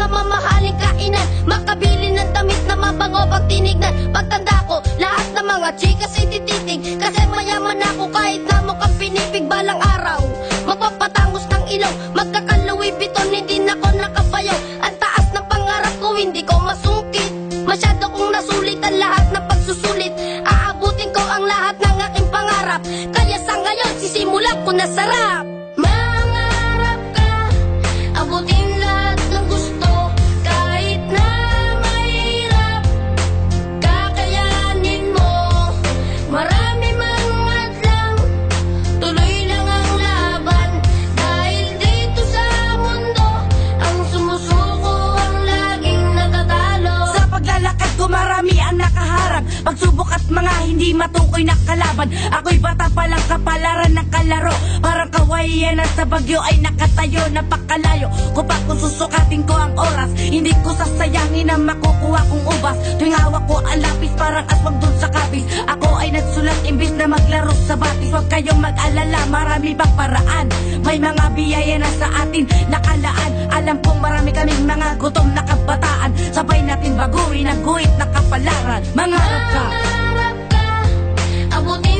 mga mamahaling kainan, makabili ng damit na mabango pag tinignan. Pagtanda ko, lahat ng mga chika tititig, kasi mayaman ako kahit na mukhang pinipig. Balang araw, magpapatangos ng ilaw, magkaka-Louis Vuitton, hindi na ako nakabayaw. Ang taas ng pangarap ko, hindi ko masungkit. Masyado kong nasulit ang lahat ng pagsusulit. Aabutin ko ang lahat ng aking pangarap, kaya sa ngayon sisimulan ko na sarap. Mangarap ka, abutin lahat ng gusto, kahit na mahirap, kakayanin mo. Marami mang hadlang, tuloy lang ang laban, dahil dito sa mundo, ang sumusuko ang laging natatalo. Sa paglalakad ko marami ang nakaharap, pagsubok at mga hindi matukoy na kalaban. Ako'y bata palang kapalaran ng kalaro, parang kawayan na sa bagyo ay nakatayo. Napakalayo ko pa kung susukatin ko ang oras, hindi ko sasayangin ang makukuha kong ubas. Tuwing hawak ko ang lapis parang aswang dun sa kapis, ako ay nagsulat imbis na maglaro sa batis. Huwag kayong mag-alala, marami pang paraan, may mga biyaya na sa atin nakalaan. Alam kong marami kaming mga gutom na kabataan, sabay natin baguhin ang guhit na kapalaran. Mangarap ka, Abutin